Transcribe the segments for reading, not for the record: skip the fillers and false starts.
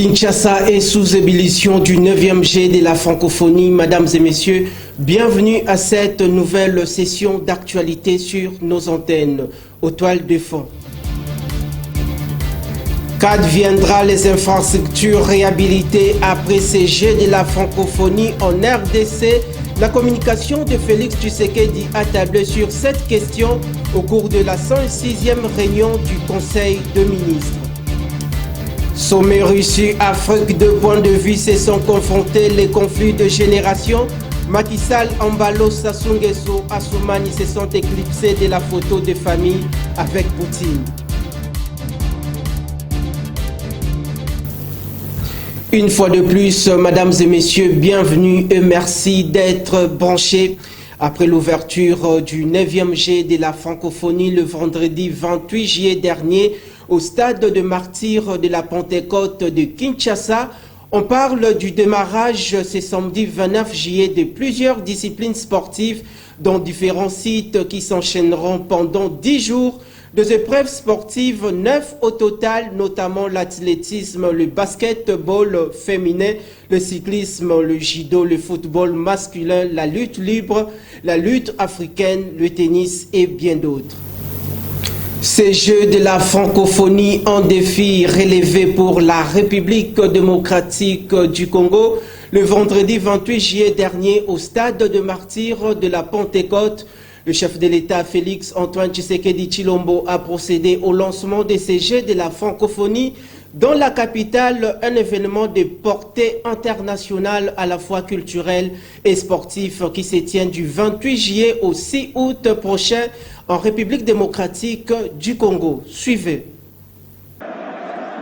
Kinshasa est sous ébullition du 9e G de la francophonie. Mesdames et messieurs, bienvenue à cette nouvelle session d'actualité sur nos antennes, aux toiles de fond. Qu'adviendra les infrastructures réhabilitées après ces Jeux de la francophonie en RDC? La communication de Félix Tshisekedi a tablé sur cette question au cours de la 106e réunion du Conseil de ministres. Sommet Russie, Afrique, deux points de vue se sont confrontés, les conflits de génération. Macky Sall, Ambalo, Sassou Nguesso, Assoumani se sont éclipsés de la photo de famille avec Poutine. Une fois de plus, mesdames et messieurs, bienvenue et merci d'être branchés. Après l'ouverture du 9e G de la francophonie le vendredi 28 juillet dernier au stade de martyrs de la Pentecôte de Kinshasa, on parle du démarrage ce samedi 29 juillet de plusieurs disciplines sportives dans différents sites qui s'enchaîneront pendant 10 jours. Deux épreuves sportives, 9 au total, notamment l'athlétisme, le basketball féminin, le cyclisme, le judo, le football masculin, la lutte libre, la lutte africaine, le tennis et bien d'autres. Ces Jeux de la francophonie, un défi relevé pour la République démocratique du Congo. Le vendredi 28 juillet dernier, au stade de martyrs de la Pentecôte, le chef de l'État, Félix Antoine Tshisekedi Tshilombo, a procédé au lancement de ces Jeux de la francophonie dans la capitale, un événement de portée internationale à la fois culturelle et sportif qui se tient du 28 juillet au 6 août prochain en République démocratique du Congo. Suivez.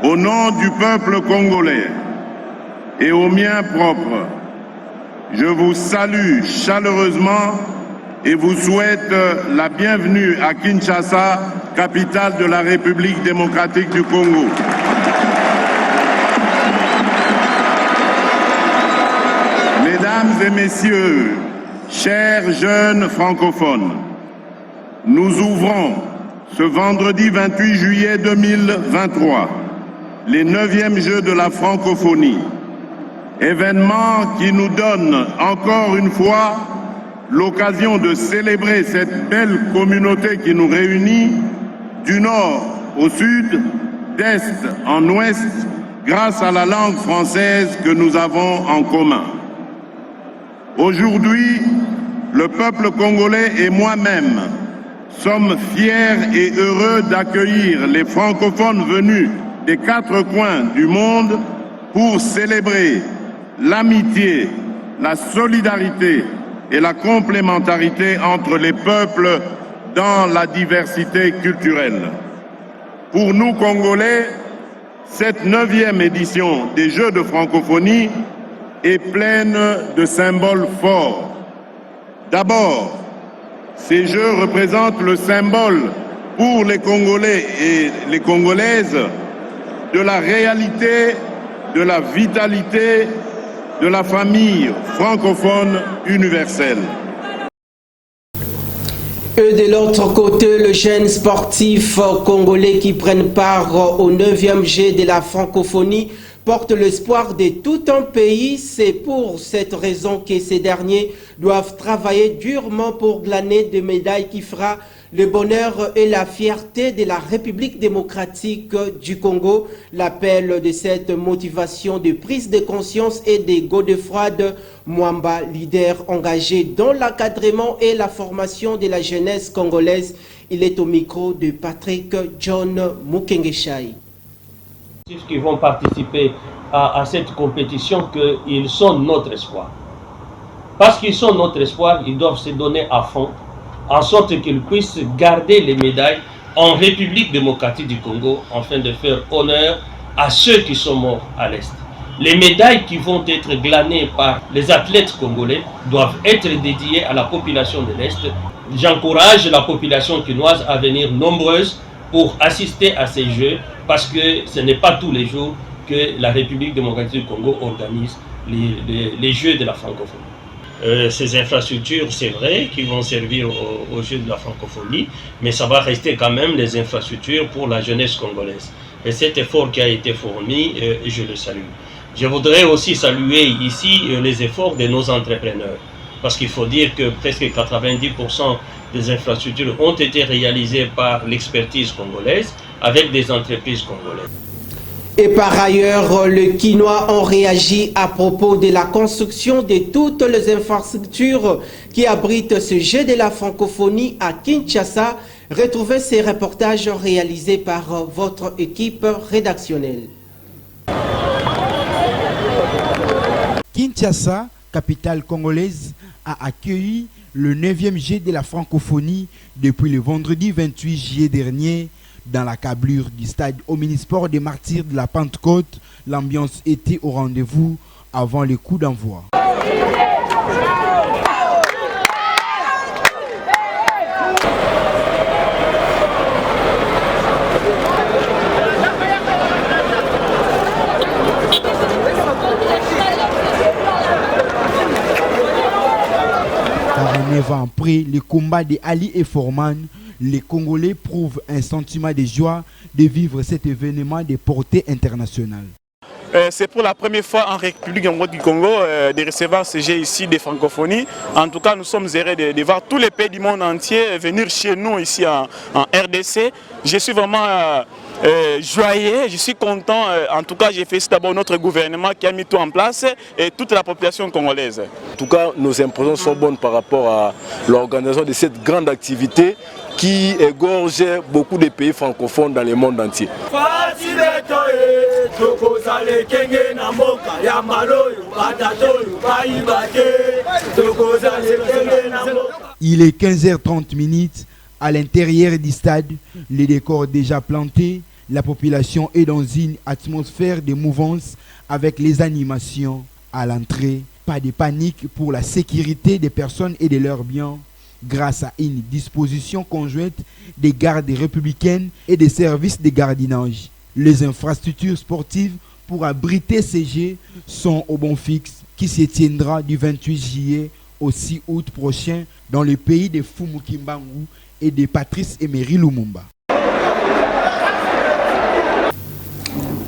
Au nom du peuple congolais et au mien propre, je vous salue chaleureusement et vous souhaite la bienvenue à Kinshasa, capitale de la République démocratique du Congo. Mesdames et messieurs, chers jeunes francophones, nous ouvrons ce vendredi 28 juillet 2023 les 9e Jeux de la francophonie, événement qui nous donne encore une fois l'occasion de célébrer cette belle communauté qui nous réunit du nord au sud, d'est en ouest, grâce à la langue française que nous avons en commun. Aujourd'hui, le peuple congolais et moi-même sommes fiers et heureux d'accueillir les francophones venus des 4 coins du monde pour célébrer l'amitié, la solidarité et la complémentarité entre les peuples dans la diversité culturelle. Pour nous, Congolais, cette 9e édition des Jeux de francophonie est pleine de symboles forts. D'abord, ces Jeux représentent le symbole pour les Congolais et les Congolaises de la réalité, de la vitalité, de la famille francophone universelle. Et de l'autre côté, le jeune sportif congolais qui prennent part au 9e G de la francophonie porte l'espoir de tout un pays. C'est pour cette raison que ces derniers doivent travailler durement pour glaner des médailles qui fera le bonheur et la fierté de la République démocratique du Congo. L'appel de cette motivation de prise de conscience et de Godefroid Mwamba, leader engagé dans l'encadrement et la formation de la jeunesse congolaise. Il est au micro de Patrick John Mukengeshaï. Qui vont participer à cette compétition, qu'ils sont notre espoir. Parce qu'ils sont notre espoir, ils doivent se donner à fond, en sorte qu'ils puissent garder les médailles en République démocratique du Congo, afin de faire honneur à ceux qui sont morts à l'Est. Les médailles qui vont être glanées par les athlètes congolais doivent être dédiées à la population de l'Est. J'encourage la population quinoise à venir nombreuse pour assister à ces Jeux, parce que ce n'est pas tous les jours que la République démocratique du Congo organise les Jeux de la francophonie. Ces infrastructures, c'est vrai, qui vont servir aux Jeux de la francophonie, mais ça va rester quand même les infrastructures pour la jeunesse congolaise. Et cet effort qui a été fourni, je le salue. Je voudrais aussi saluer ici les efforts de nos entrepreneurs. Parce qu'il faut dire que presque 90% des infrastructures ont été réalisées par l'expertise congolaise avec des entreprises congolaises. Et par ailleurs, les Kinois ont réagi à propos de la construction de toutes les infrastructures qui abritent ce jeu de la francophonie à Kinshasa. Retrouvez ces reportages réalisés par votre équipe rédactionnelle. Kinshasa, capitale congolaise, a accueilli le 9e Jet de la francophonie depuis le vendredi 28 juillet dernier. Dans la câblure du stade Omnisport des Martyrs de la Pentecôte, l'ambiance était au rendez-vous avant le coup d'envoi. Après le combat de Ali et Forman, les Congolais prouvent un sentiment de joie de vivre cet événement de portée internationale. C'est pour la première fois en République du Congo de recevoir ce jeu ici des francophonies. En tout cas, nous sommes heureux de voir tous les pays du monde entier venir chez nous ici en RDC. Je suis vraiment joyeux, je suis content. En tout cas, j'ai félicite d'abord notre gouvernement qui a mis tout en place et toute la population congolaise. En tout cas, nos impressions sont bonnes par rapport à l'organisation de cette grande activité qui égorge beaucoup de pays francophones dans le monde entier. Il est 15h30 à l'intérieur du stade, les décors déjà plantés, la population est dans une atmosphère de mouvance avec les animations à l'entrée. Pas de panique pour la sécurité des personnes et de leurs biens grâce à une disposition conjointe des gardes républicaines et des services de gardiennage. Les infrastructures sportives pour abriter ces jeux sont au bon fixe qui se tiendra du 28 juillet au 6 août prochain dans le pays de Fumukimbangu et de Patrice Emery Lumumba.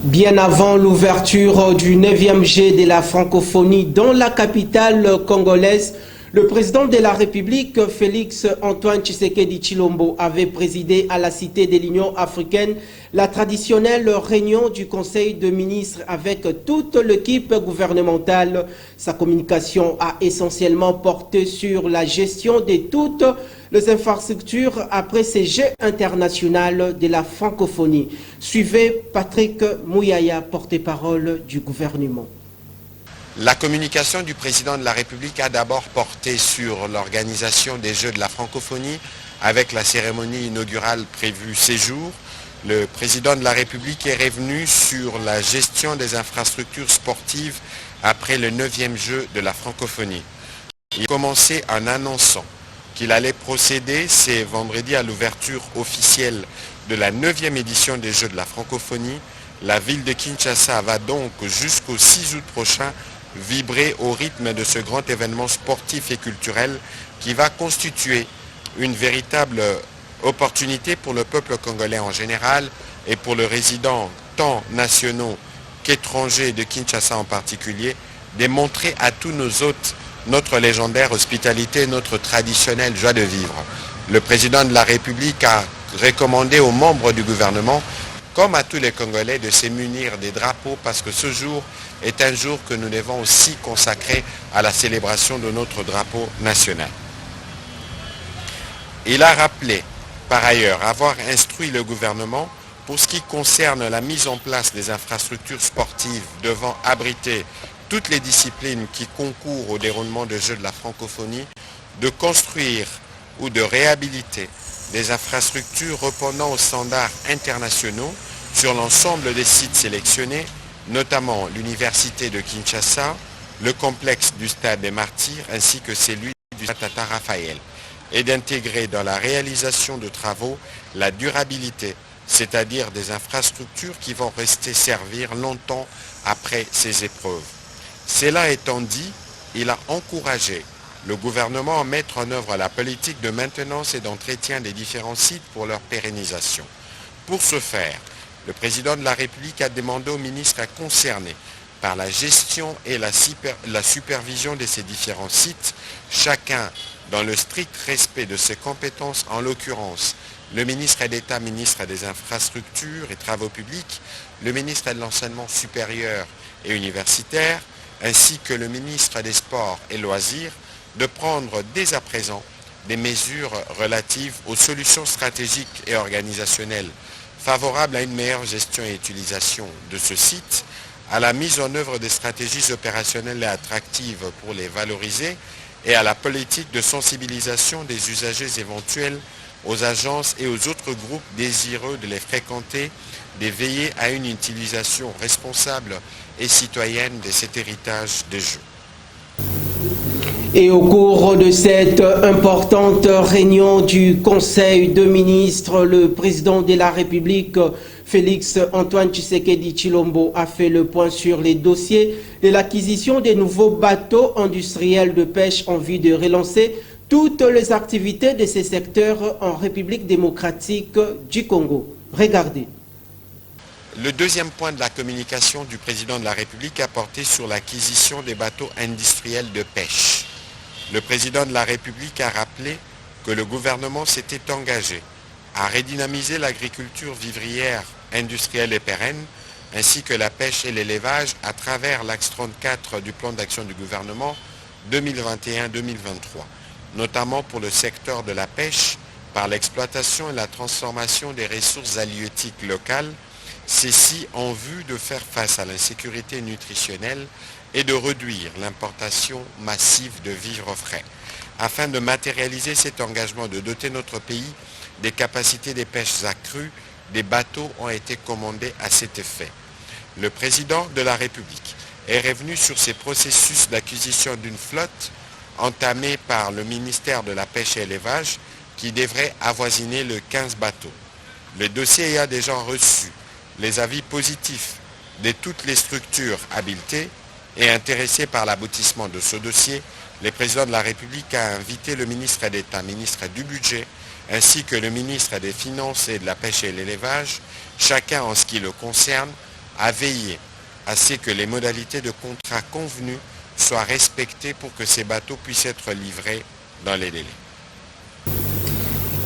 Bien avant l'ouverture du 9e Jet de la francophonie dans la capitale congolaise, le président de la République, Félix Antoine Tshisekedi Tshilombo, avait présidé à la Cité de l'Union africaine la traditionnelle réunion du Conseil de ministres avec toute l'équipe gouvernementale. Sa communication a essentiellement porté sur la gestion de toutes les infrastructures après ces Jeux internationaux de la francophonie. Suivez Patrick Mouyaya, porte-parole du gouvernement. La communication du président de la République a d'abord porté sur l'organisation des Jeux de la francophonie avec la cérémonie inaugurale prévue ces jours. Le président de la République est revenu sur la gestion des infrastructures sportives après le 9e Jeu de la francophonie. Il a commencé en annonçant qu'il allait procéder ce vendredi à l'ouverture officielle de la 9e édition des Jeux de la francophonie. La ville de Kinshasa va donc jusqu'au 6 août prochain vibrer au rythme de ce grand événement sportif et culturel qui va constituer une véritable opportunité pour le peuple congolais en général et pour les résidents tant nationaux qu'étrangers de Kinshasa en particulier, de montrer à tous nos hôtes notre légendaire hospitalité, notre traditionnelle joie de vivre. Le président de la République a recommandé aux membres du gouvernement, comme à tous les Congolais, de se munir des drapeaux parce que ce jour est un jour que nous devons aussi consacrer à la célébration de notre drapeau national. Il a rappelé, par ailleurs, avoir instruit le gouvernement pour ce qui concerne la mise en place des infrastructures sportives devant abriter toutes les disciplines qui concourent au déroulement des Jeux de la francophonie, de construire ou de réhabiliter des infrastructures répondant aux standards internationaux sur l'ensemble des sites sélectionnés, notamment l'université de Kinshasa, le complexe du stade des Martyrs ainsi que celui du stade Tata Raphaël, et d'intégrer dans la réalisation de travaux la durabilité, c'est-à-dire des infrastructures qui vont rester servir longtemps après ces épreuves. Cela étant dit, il a encouragé le gouvernement à mettre en œuvre la politique de maintenance et d'entretien des différents sites pour leur pérennisation. Pour ce faire, Le président de la République a demandé aux ministres concernés par la gestion et la supervision de ces différents sites, chacun dans le strict respect de ses compétences, en l'occurrence le ministre d'État, ministre des Infrastructures et Travaux publics, le ministre de l'Enseignement supérieur et universitaire, ainsi que le ministre des Sports et Loisirs, de prendre dès à présent des mesures relatives aux solutions stratégiques et organisationnelles favorables à une meilleure gestion et utilisation de ce site, à la mise en œuvre des stratégies opérationnelles et attractives pour les valoriser et à la politique de sensibilisation des usagers éventuels aux agences et aux autres groupes désireux de les fréquenter, de veiller à une utilisation responsable et citoyenne de cet héritage des Jeux. Et au cours de cette importante réunion du Conseil de ministres, le président de la République, Félix Antoine Tshisekedi Tshilombo, a fait le point sur les dossiers de l'acquisition des nouveaux bateaux industriels de pêche en vue de relancer toutes les activités de ces secteurs en République démocratique du Congo. Regardez. Le deuxième point de la communication du président de la République a porté sur l'acquisition des bateaux industriels de pêche. Le président de la République a rappelé que le gouvernement s'était engagé à redynamiser l'agriculture vivrière, industrielle et pérenne, ainsi que la pêche et l'élevage à travers l'axe 34 du plan d'action du gouvernement 2021-2023, notamment pour le secteur de la pêche, par l'exploitation et la transformation des ressources halieutiques locales, ceci en vue de faire face à l'insécurité nutritionnelle et de réduire l'importation massive de vivres frais. Afin de matérialiser cet engagement de doter notre pays des capacités de pêche accrues, des bateaux ont été commandés à cet effet. Le président de la République est revenu sur ces processus d'acquisition d'une flotte entamée par le ministère de la Pêche et l'Élevage qui devrait avoisiner le 15 bateaux. Le dossier a déjà reçu les avis positifs de toutes les structures habilitées et intéressées par l'aboutissement de ce dossier. Le président de la République a invité le ministre d'État, ministre du Budget, ainsi que le ministre des Finances et de la Pêche et l'Élevage, chacun en ce qui le concerne, à veiller à ce que les modalités de contrat convenues soient respectées pour que ces bateaux puissent être livrés dans les délais.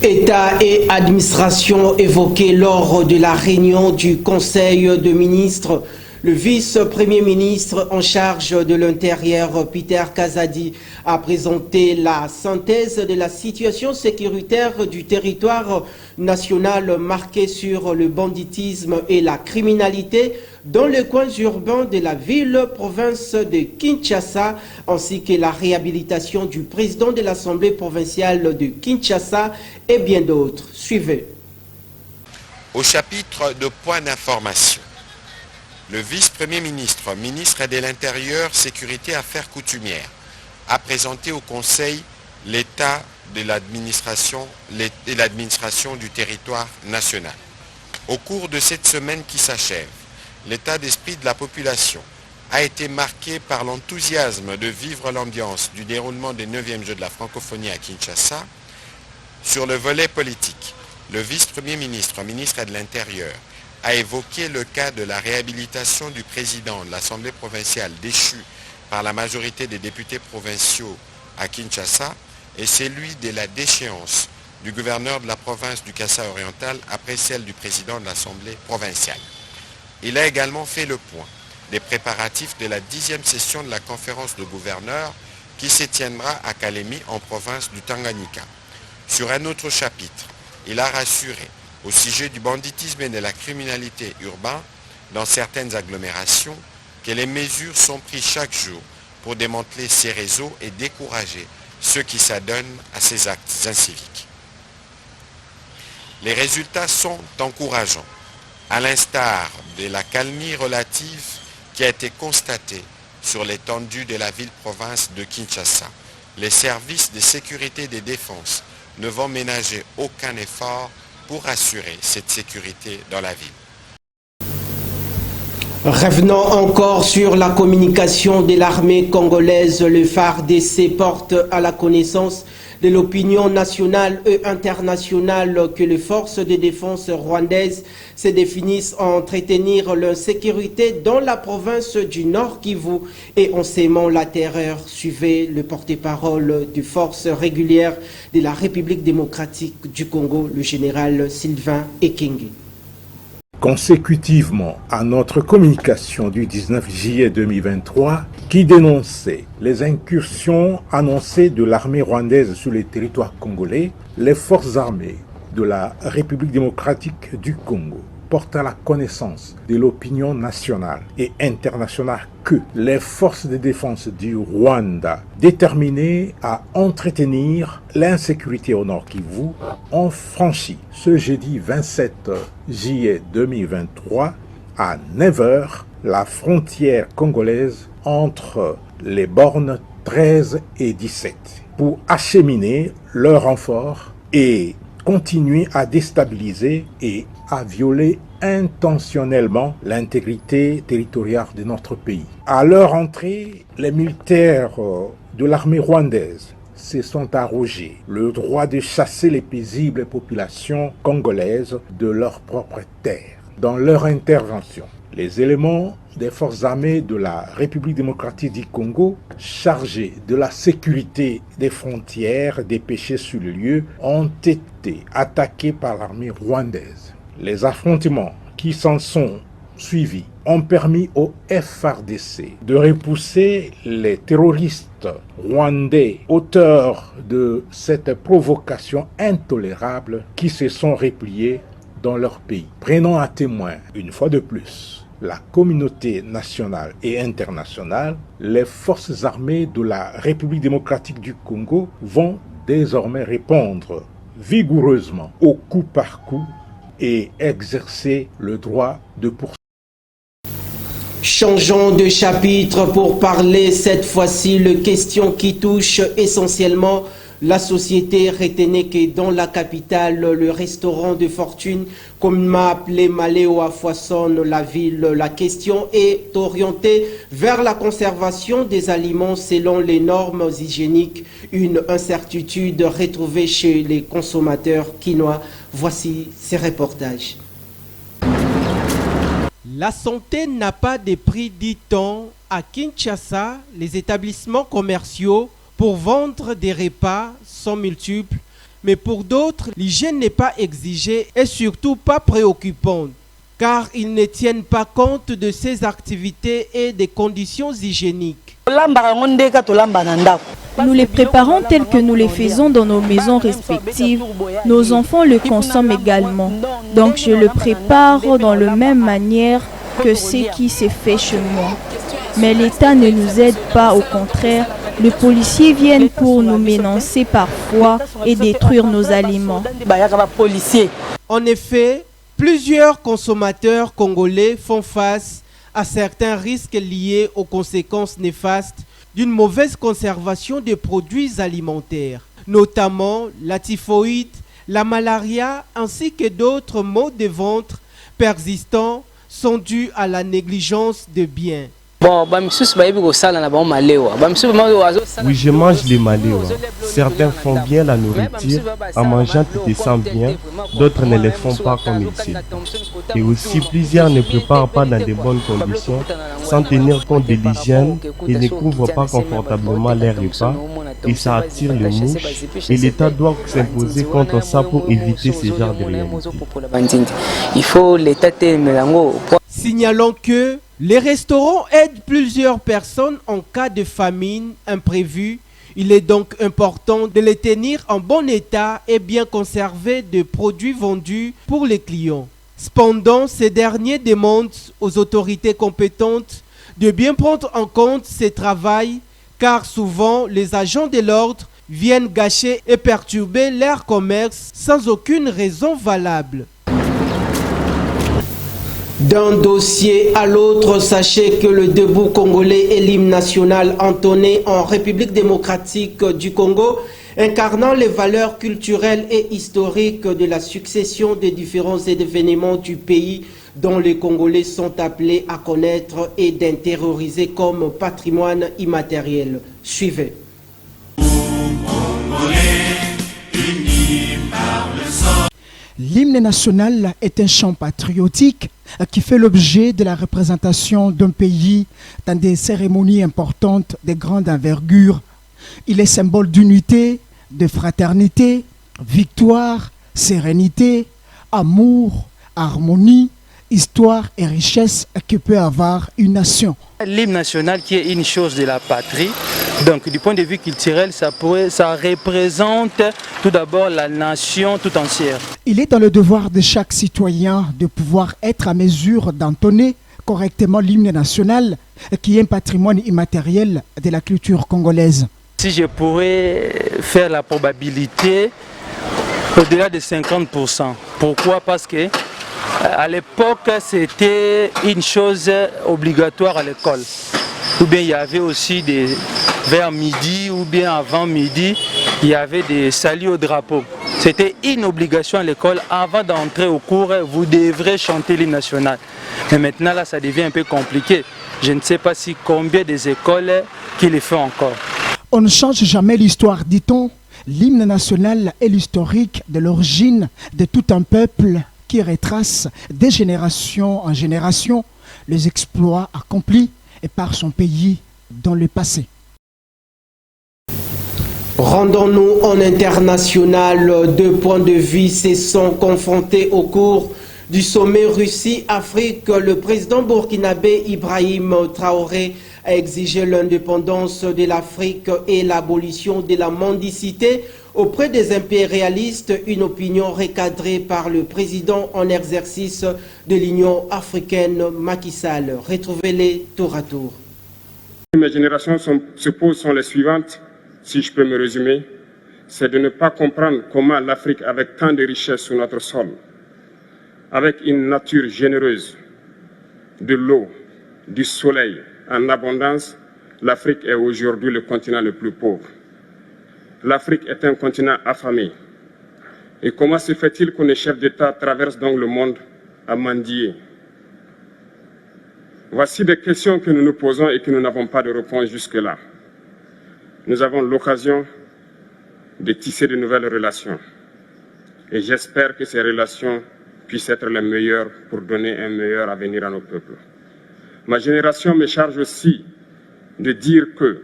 État et administration évoqués lors de la réunion du Conseil de ministres. Le vice-premier ministre en charge de l'Intérieur, Peter Kazadi, a présenté la synthèse de la situation sécuritaire du territoire national marqué sur le banditisme et la criminalité dans les coins urbains de la ville-province de Kinshasa, ainsi que la réhabilitation du président de l'Assemblée provinciale de Kinshasa et bien d'autres. Suivez. Au chapitre de points d'information, le vice-premier ministre, ministre de l'Intérieur, Sécurité, Affaires coutumières, a présenté au Conseil l'état de l'administration du territoire national. Au cours de cette semaine qui s'achève, l'état d'esprit de la population a été marqué par l'enthousiasme de vivre l'ambiance du déroulement des 9e Jeux de la francophonie à Kinshasa. Sur le volet politique, le vice-premier ministre, ministre de l'Intérieur, a évoqué le cas de la réhabilitation du président de l'Assemblée provinciale déchu par la majorité des députés provinciaux à Kinshasa et celui de la déchéance du gouverneur de la province du Kasaï oriental après celle du président de l'Assemblée provinciale. Il a également fait le point des préparatifs de la 10e session de la conférence de gouverneurs qui se tiendra à Kalemi en province du Tanganyika. Sur un autre chapitre, il a rassuré au sujet du banditisme et de la criminalité urbaine dans certaines agglomérations que les mesures sont prises chaque jour pour démanteler ces réseaux et décourager ceux qui s'adonnent à ces actes inciviques. Les résultats sont encourageants, à l'instar de la calmie relative qui a été constatée sur l'étendue de la ville-province de Kinshasa. Les services de sécurité et de défense ne vont ménager aucun effort pour assurer cette sécurité dans la ville. Revenons encore sur la communication de l'armée congolaise. Le FARDC porte à la connaissance de l'opinion nationale et internationale que les forces de défense rwandaises se définissent à entretenir l'insécurité dans la province du Nord Kivu et en sémant la terreur. Suivez le porte-parole des forces régulières de la République démocratique du Congo, le général Sylvain Ekenge. Consécutivement à notre communication du 19 juillet 2023 qui dénonçait les incursions annoncées de l'armée rwandaise sur le territoire congolais, les forces armées de la République démocratique du Congo portent à la connaissance de l'opinion nationale et internationale que les forces de défense du Rwanda, déterminées à entretenir l'insécurité au Nord Kivu, ont franchi ce jeudi 27 juillet 2023 à 9h la frontière congolaise entre les bornes 13 et 17 pour acheminer leurs renforts et continuer à déstabiliser et à violer intentionnellement l'intégrité territoriale de notre pays. À leur entrée, les militaires de l'armée rwandaise se sont arrogés le droit de chasser les paisibles populations congolaises de leur propre terre. Dans leur intervention, les éléments des forces armées de la République démocratique du Congo, chargés de la sécurité des frontières dépêchés sur le lieu, ont été attaqués par l'armée rwandaise. Les affrontements qui s'en sont suivis ont permis au FARDC de repousser les terroristes rwandais, auteurs de cette provocation intolérable, qui se sont repliés dans leur pays. Prenons à témoin, une fois de plus, la communauté nationale et internationale. Les forces armées de la République démocratique du Congo vont désormais répondre vigoureusement au coup par coup et exercer le droit de poursuite. Changeons de chapitre pour parler cette fois-ci de questions qui touchent essentiellement la société. Retenez que dans la capitale, le restaurant de fortune, communément appelé Maléo à Foissonne, la ville, la question est orientée vers la conservation des aliments selon les normes hygiéniques. Une incertitude retrouvée chez les consommateurs quinois. Voici ces reportages. La santé n'a pas de prix, dit-on. À Kinshasa, les établissements commerciaux pour vendre des repas sont multiples, mais pour d'autres, l'hygiène n'est pas exigée et surtout pas préoccupante, car ils ne tiennent pas compte de ces activités et des conditions hygiéniques. Nous les préparons tels que nous les faisons dans nos maisons respectives. Nos enfants le consomment également. Donc je le prépare dans la même manière que ce qui s'est fait chez moi. Mais l'État ne nous aide pas, au contraire. Les policiers viennent pour nous menacer parfois et détruire nos aliments. En effet, plusieurs consommateurs congolais font face à certains risques liés aux conséquences néfastes d'une mauvaise conservation des produits alimentaires, notamment la typhoïde, la malaria ainsi que d'autres maux de ventre persistants sont dus à la négligence de biens. Oui, je mange les maléos. Certains font bien la nourriture en mangeant et descendent bien, d'autres ne les font pas comme il s'est. Et aussi, plusieurs ne préparent pas dans de bonnes conditions, sans tenir compte de l'hygiène et ne couvrent pas confortablement les repas, et ça attire les mouches. Et l'État doit s'imposer contre ça pour éviter ce genre de réalité. Signalons que les restaurants aident plusieurs personnes en cas de famine imprévue. Il est donc important de les tenir en bon état et bien conserver des produits vendus pour les clients. Cependant, ces derniers demandent aux autorités compétentes de bien prendre en compte ce travail, car souvent les agents de l'ordre viennent gâcher et perturber leur commerce sans aucune raison valable. D'un dossier à l'autre, sachez que le debout congolais est l'hymne national entonné en République démocratique du Congo, incarnant les valeurs culturelles et historiques de la succession des différents événements du pays dont les Congolais sont appelés à connaître et d'intérioriser comme patrimoine immatériel. Suivez. L'hymne national est un chant patriotique qui fait l'objet de la représentation d'un pays dans des cérémonies importantes de grande envergure. Il est symbole d'unité, de fraternité, victoire, sérénité, amour, harmonie, histoire et richesse que peut avoir une nation. L'hymne national qui est une chose de la patrie, donc du point de vue culturel, ça représente tout d'abord la nation tout entière. Il est dans le devoir de chaque citoyen de pouvoir être à mesure d'entonner correctement l'hymne national qui est un patrimoine immatériel de la culture congolaise. Si je pourrais faire la probabilité au-delà de 50%. Pourquoi? Parce que à l'époque, c'était une chose obligatoire à l'école. Ou bien il y avait aussi vers midi ou bien avant midi, il y avait des saluts au drapeau. C'était une obligation à l'école. Avant d'entrer au cours, vous devrez chanter l'hymne national. Mais maintenant, là, ça devient un peu compliqué. Je ne sais pas si combien des écoles qui le font encore. On ne change jamais l'histoire, dit-on. L'hymne national est l'historique de l'origine de tout un peuple qui retrace de génération en génération les exploits accomplis par son pays dans le passé. Rendons-nous en international. Deux points de vue se sont confrontés au cours du sommet Russie-Afrique. Le président burkinabé Ibrahim Traoré a exigé l'indépendance de l'Afrique et l'abolition de la mendicité auprès des impérialistes, une opinion recadrée par le président en exercice de l'Union africaine, Macky Sall. Retrouvez-les tour à tour. Mes générations se posent sont les suivantes, si je peux me résumer, c'est de ne pas comprendre comment l'Afrique, avec tant de richesses sur notre sol, avec une nature généreuse, de l'eau, du soleil en abondance, l'Afrique est aujourd'hui le continent le plus pauvre. L'Afrique est un continent affamé. Et comment se fait-il que les chefs d'État traversent donc le monde à mendier? Voici des questions que nous nous posons et que nous n'avons pas de réponse jusque-là. Nous avons l'occasion de tisser de nouvelles relations. Et j'espère que ces relations puissent être les meilleures pour donner un meilleur avenir à nos peuples. Ma génération me charge aussi de dire que,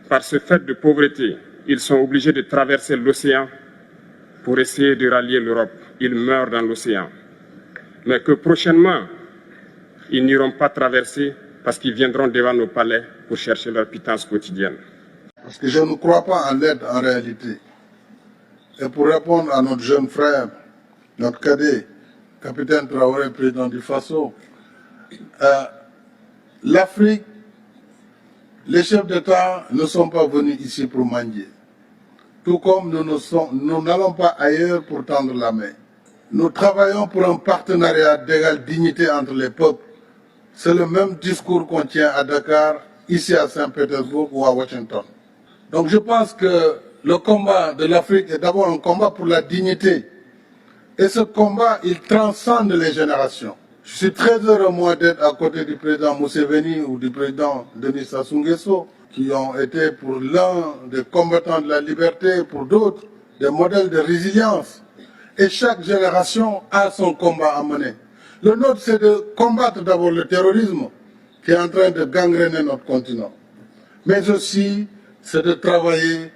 par ce fait de pauvreté, ils sont obligés de traverser l'océan pour essayer de rallier l'Europe. Ils meurent dans l'océan. Mais que prochainement, ils n'iront pas traverser parce qu'ils viendront devant nos palais pour chercher leur pitance quotidienne. Parce que je ne crois pas en l'aide en réalité. Et pour répondre à notre jeune frère, notre cadet, capitaine Traoré, président du Faso, l'Afrique, les chefs d'État ne sont pas venus ici pour mendier. Tout comme nous n'allons pas ailleurs pour tendre la main. Nous travaillons pour un partenariat d'égale dignité entre les peuples. C'est le même discours qu'on tient à Dakar, ici à Saint-Pétersbourg ou à Washington. Donc je pense que le combat de l'Afrique est d'abord un combat pour la dignité. Et ce combat, il transcende les générations. Je suis très heureux, moi, d'être à côté du président Museveni ou du président Denis Sassou Nguesso, qui ont été pour l'un des combattants de la liberté, pour d'autres, des modèles de résilience. Et chaque génération a son combat à mener. Le nôtre, c'est de combattre d'abord le terrorisme qui est en train de gangréner notre continent. Mais aussi, c'est de travailler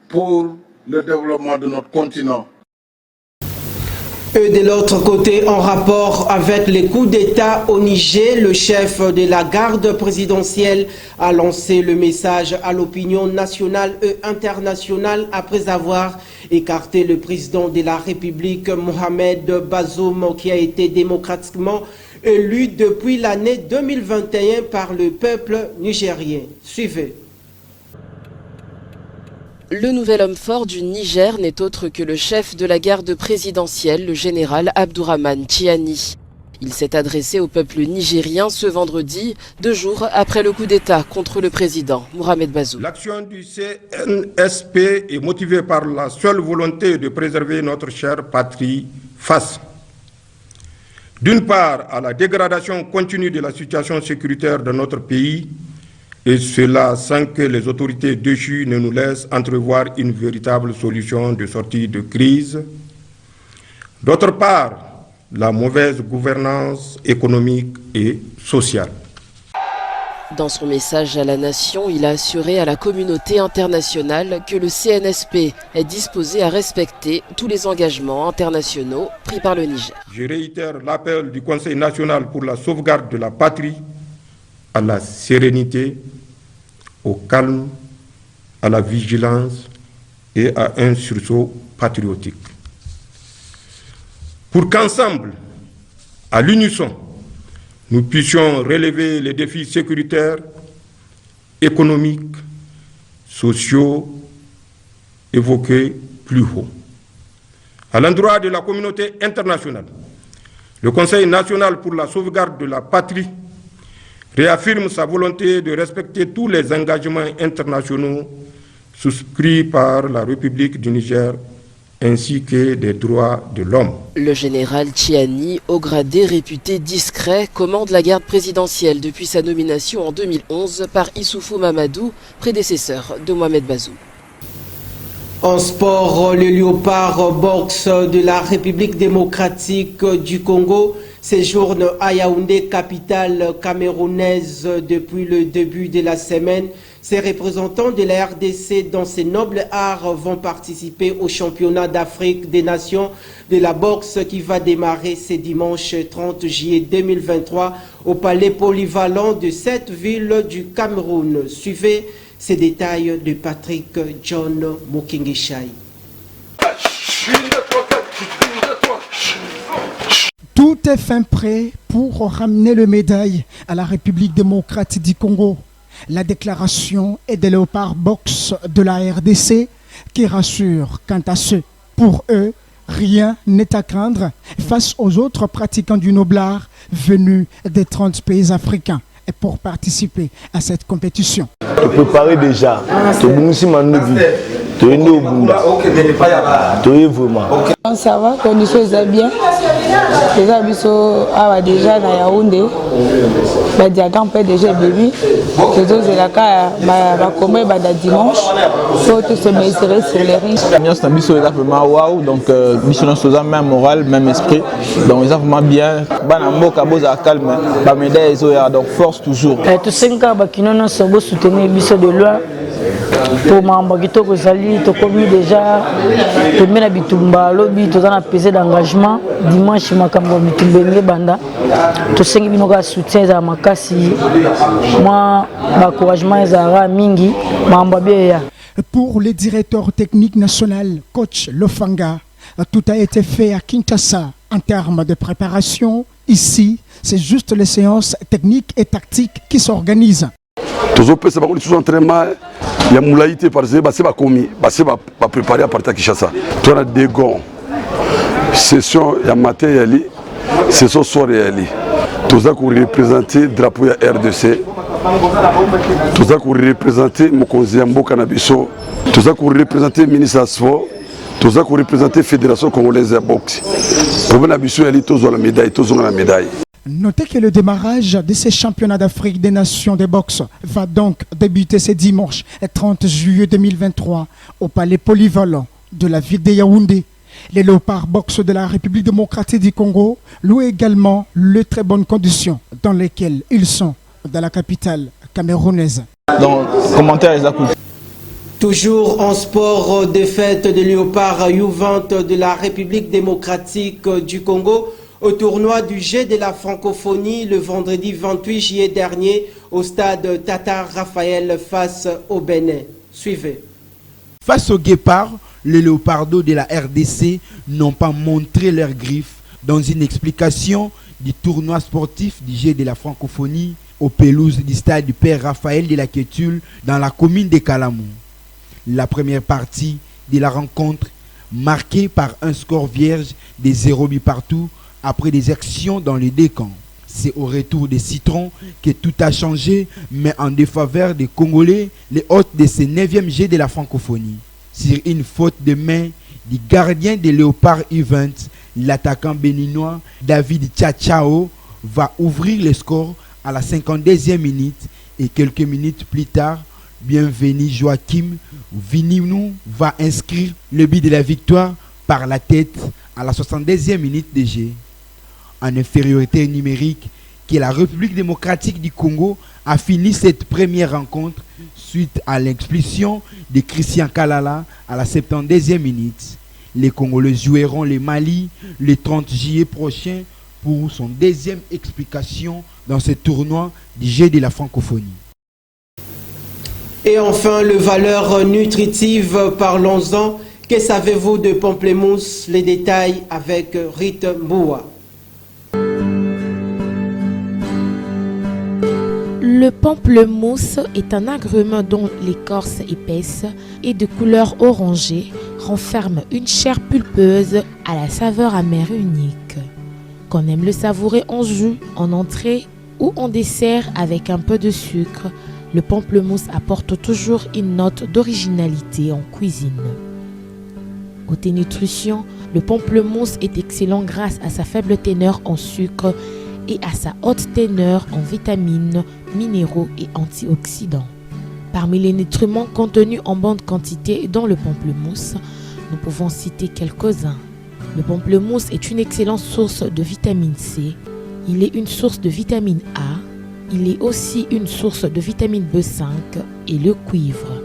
pour le développement de notre continent. Et de l'autre côté, en rapport avec les coups d'État au Niger, le chef de la garde présidentielle a lancé le message à l'opinion nationale et internationale après avoir écarté le président de la République, Mohamed Bazoum, qui a été démocratiquement élu depuis l'année 2021 par le peuple nigérien. Suivez. Le nouvel homme fort du Niger n'est autre que le chef de la garde présidentielle, le général Abdourahmane Tiani. Il s'est adressé au peuple nigérien ce vendredi, 2 jours après le coup d'État contre le président Mohamed Bazoum. L'action du CNSP est motivée par la seule volonté de préserver notre chère patrie face D'une part, à la dégradation continue de la situation sécuritaire de notre pays, et cela sans que les autorités déchues ne nous laissent entrevoir une véritable solution de sortie de crise. D'autre part, la mauvaise gouvernance économique et sociale. Dans son message à la nation, il a assuré à la communauté internationale que le CNSP est disposé à respecter tous les engagements internationaux pris par le Niger. Je réitère l'appel du Conseil national pour la sauvegarde de la patrie à la sérénité, au calme, à la vigilance et à un sursaut patriotique. Pour qu'ensemble, à l'unisson, nous puissions relever les défis sécuritaires, économiques, sociaux évoqués plus haut. À l'endroit de la communauté internationale, le Conseil national pour la sauvegarde de la patrie réaffirme sa volonté de respecter tous les engagements internationaux souscrits par la République du Niger ainsi que des droits de l'homme. Le général Tchiani, haut gradé réputé discret, commande la garde présidentielle depuis sa nomination en 2011 par Issoufou Mamadou, prédécesseur de Mohamed Bazoum. En sport, le Léopard boxe de la République démocratique du Congo séjourne à Yaoundé, capitale camerounaise, depuis le début de la semaine. Ces représentants de la RDC dans ces nobles arts vont participer au championnat d'Afrique des Nations de la boxe qui va démarrer ce dimanche 30 juillet 2023 au palais polyvalent de cette ville du Cameroun. Suivez ces détails de Patrick John Mokingishai. Tout est fin prêt pour ramener le médaille à la République démocratique du Congo. La déclaration est de Léopard Boxe de la RDC qui rassure quant à ce. Pour eux, rien n'est à craindre face aux autres pratiquants du noblard venus des 30 pays africains. Et pour participer à cette compétition. Tu peux préparer déjà. Ça va, conditions sont bien. Les habitants déjà dans Yaoundé. Les diagrammes sont déjà bébés. Les autres, la cas, dimanche. Il faut se mesurer sur les risques. L'ambiance est vraiment waouh. Donc, mission est même morale, même esprit. Donc, ils sont vraiment bien. Calme. Donc, force toujours. Tous ces gens qui nous soutenir de loi. Pour m'embarquer au Zali, tu commis déjà le mena bitumba lobby, tu as pesé d'engagement dimanche makambo bitumba banda, tu sais que binoka soutien à makasi, moi encouragement ezara mingi, m'embarquer. Pour le directeur technique national, coach Lofanga, tout a été fait à Kinshasa en termes de préparation. Ici, c'est juste les séances techniques et tactiques qui s'organisent. Tous les entraînements, il y a moulaïté par exemple, c'est pas commis, c'est pas préparé à partir de Kinshasa. Tu as des gants, session il y a matin et ali, session soir et ali. Tous ça pour représenter le drapeau de RDC, tout ça pour représenter Mokonzi Mboka Nabiso, tout ça pour représenter le ministre Asfo, tout ça pour représenter la Fédération congolaise de boxe. Pour Nabiso ali, tous ont la médaille, tous ont la médaille. Notez que le démarrage de ces championnats d'Afrique des Nations de boxe va donc débuter ce dimanche 30 juillet 2023 au palais polyvalent de la ville de Yaoundé. Les Léopards boxe de la République démocratique du Congo louent également les très bonnes conditions dans lesquelles ils sont dans la capitale camerounaise. Donc, commentaire exactement. Toujours en sport, défaite de Léopards U20 de la République démocratique du Congo au tournoi du Jet de la francophonie le vendredi 28 juillet dernier au stade Tata Raphaël face au Bénin. Suivez. Face aux guépards, les léopardos de la RDC n'ont pas montré leurs griffes dans une explication du tournoi sportif du Jet de la francophonie aux pelouses du stade du Père Raphaël de la Kétule dans la commune de Kalamou. La première partie de la rencontre marquée par un score vierge des 0 buts partout après des actions dans les deux camps. C'est au retour des citrons que tout a changé, mais en défaveur des Congolais, les hôtes de ce 9e jet de la francophonie. Sur une faute de main du gardien des Léopards U20, L'attaquant béninois David Tchachao va ouvrir le score à la 52e minute et quelques minutes plus tard, Bienvenu Joachim Vininou va inscrire le but de la victoire par la tête à la 72e minute de jeu. En infériorité numérique, que la République démocratique du Congo a fini cette première rencontre suite à l'expulsion de Christian Kalala à la 72e minute. Les Congolais joueront le Mali le 30 juillet prochain pour son deuxième explication dans ce tournoi du jeu de la francophonie. Et enfin, les valeurs nutritives, parlons-en. Que savez-vous de pamplemousse? Les détails avec Rita Mboua. Le pamplemousse est un agrume dont l'écorce épaisse et de couleur orangée renferme une chair pulpeuse à la saveur amère unique. Qu'on aime le savourer en jus, en entrée ou en dessert avec un peu de sucre, le pamplemousse apporte toujours une note d'originalité en cuisine. Côté nutrition, le pamplemousse est excellent grâce à sa faible teneur en sucre et à sa haute teneur en vitamines, minéraux et antioxydants. Parmi les nutriments contenus en bonne quantité dans le pamplemousse, nous pouvons citer quelques-uns. Le pamplemousse est une excellente source de vitamine C. Il est une source de vitamine A. Il est aussi une source de vitamine B5 et le cuivre.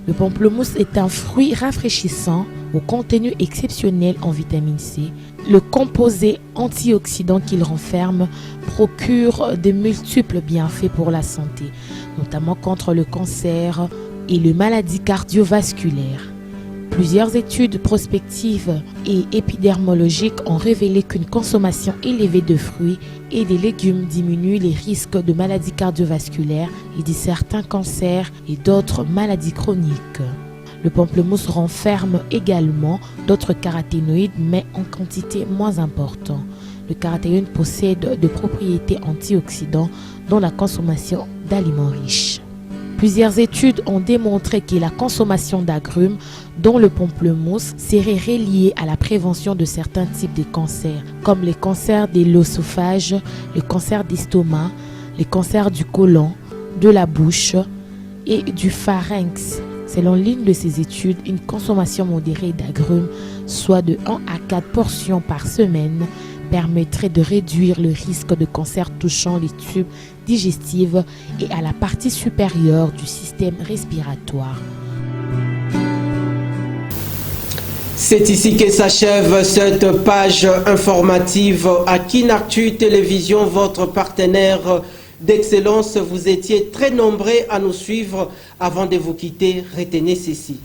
Le pamplemousse est un fruit rafraîchissant au contenu exceptionnel en vitamine C. Le composé antioxydant qu'il renferme procure de multiples bienfaits pour la santé, notamment contre le cancer et les maladies cardiovasculaires. Plusieurs études prospectives et épidermologiques ont révélé qu'une consommation élevée de fruits et de légumes diminue les risques de maladies cardiovasculaires et de certains cancers et d'autres maladies chroniques. Le pamplemousse renferme également d'autres caroténoïdes, mais en quantité moins importante. Le caroténoïde possède des propriétés antioxydantes dont la consommation d'aliments riches. Plusieurs études ont démontré que la consommation d'agrumes, dont le pamplemousse, serait reliée à la prévention de certains types de cancers, comme les cancers de l'œsophage, le cancer d'estomac, les cancers du côlon, de la bouche et du pharynx. Selon l'une de ces études, une consommation modérée d'agrumes, soit de 1 à 4 portions par semaine, permettrait de réduire le risque de cancer touchant les tubes digestifs et à la partie supérieure du système respiratoire. C'est ici que s'achève cette page informative à Kinactu Télévision, votre partenaire d'excellence. Vous étiez très nombreux à nous suivre. Avant de vous quitter, retenez ceci.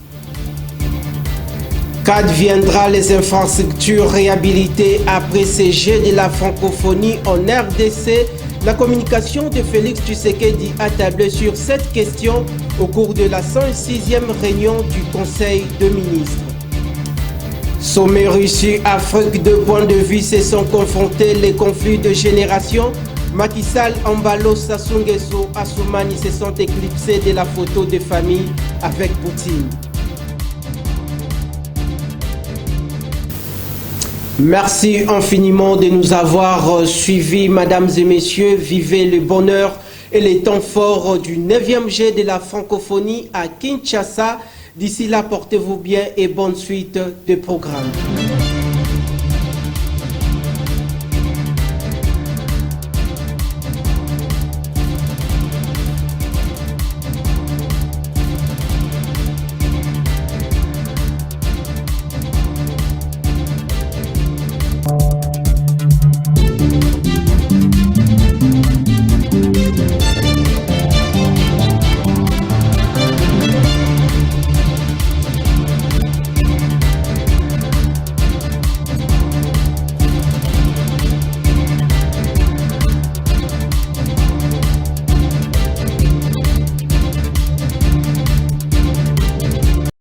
Qu'adviendra les infrastructures réhabilitées après ces Jeux de la francophonie en RDC? La communication de Félix Tshisekedi a tablé sur cette question au cours de la 106e réunion du Conseil de ministres. Sommet Russie, Afrique, deux points de vue se sont confrontés, les conflits de génération. Macky Sall, Ambalo, Sassou Nguesso, Assoumani se sont éclipsés de la photo de famille avec Poutine. Merci infiniment de nous avoir suivis, mesdames et messieurs. Vivez le bonheur et les temps forts du 9e G de la francophonie à Kinshasa. D'ici là, portez-vous bien et bonne suite de programme.